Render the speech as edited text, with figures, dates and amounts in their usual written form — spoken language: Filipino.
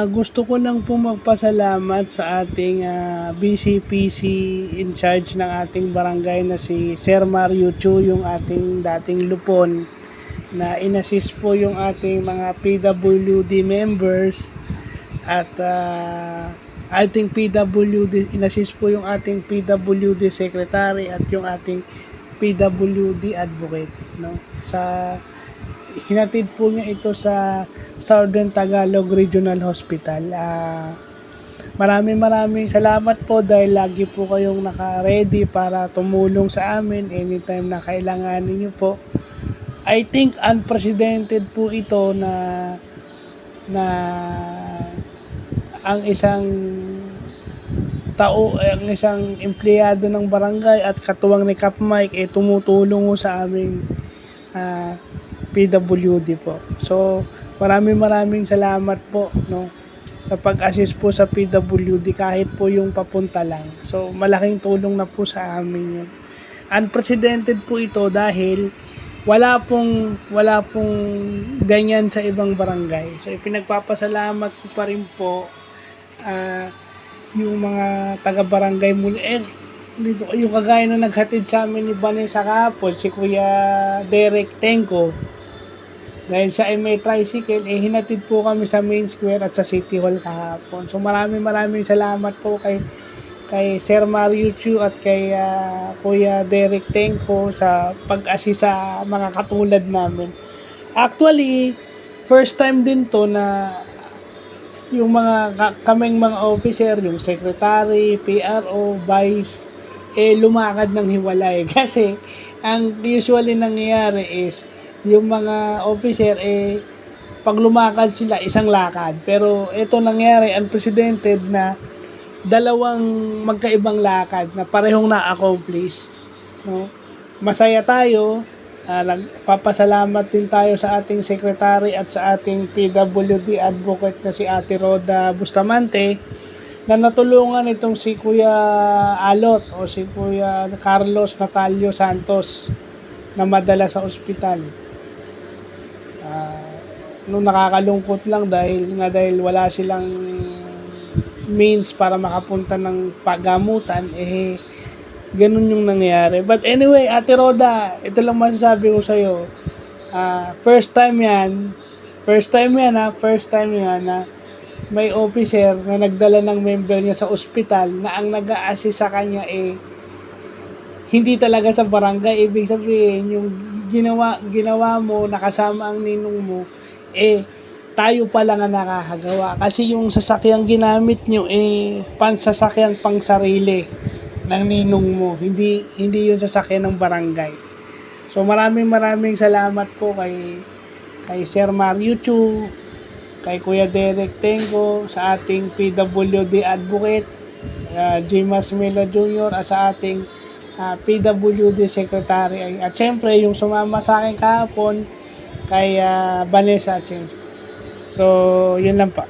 Gusto ko lang po magpasalamat sa ating BCPC in charge ng ating barangay na si Sir Mario Chu, yung ating dating lupon, na inassist po yung ating mga PWD members at ating PWD, inassist po yung ating PWD secretary at yung ating PWD advocate, no? Hinatid po niya ito sa Southern Tagalog Regional Hospital. Maraming salamat po dahil lagi po kayong naka-ready para tumulong sa amin anytime na kailanganin niyo po. I think unprecedented po ito na ang isang empleyado ng barangay at katuwang ni Kap Mike tumutulong sa aming PWD po. So, maraming salamat po, no, sa pag-assist po sa PWD kahit po yung papunta lang. So, malaking tulong na po sa amin yun. Unprecedented po ito dahil wala pong ganyan sa ibang barangay. So, ipinagpapasalamat ko pa rin po yung mga taga-barangay muli. Dito, yung kagaya na naghatid sa amin ni Vanessa kahapon, si Kuya Derek Tenko. Dahil sa may tricycle, hinatid po kami sa main square at sa City Hall kahapon. So maraming salamat po kay Sir Mario Chu at kay Kuya Derek Tenko sa pag-assist sa mga katulad namin. Actually, first time din to na yung kaming mga officer, yung secretary, PRO, vice, lumakad ng hiwalay. Kasi ang usually nangyayari is yung mga officer pag lumakad sila isang lakad, pero ito nangyari unprecedented na dalawang magkaibang lakad na parehong na-accomplish, no? Masaya tayo, nagpapasalamat din tayo sa ating secretary at sa ating PWD advocate na si Ate Roda Bustamante na natulungan itong si Kuya Alot o si Kuya Carlos Natalio Santos na madala sa ospital. Nakakalungkot lang dahil wala silang means para makapunta ng paggamutan, ganun yung nangyayari. But anyway, Ate Roda, ito lang masasabi ko sa'yo. First time yan na may officer na nagdala ng member niya sa ospital na ang nag-a-assist sa kanya hindi talaga sa barangay. Ibig sabihin, yung ginawa mo, nakasama ang ninong mo, tayo pa lang ang nakakagawa. Kasi yung sasakyang ginamit nyo, pansasakyan pang sarili ng ninong mo. Hindi yung sasakyan ng barangay. So maraming salamat po kay Sir Mario Chu, kay Kuya Derek Tenko, sa ating PWD advocate, Jimas Mela Jr., at sa ating PWD secretary. At syempre, yung sumama sa akin kahapon, kay Vanessa Chen. So, yun lang pa.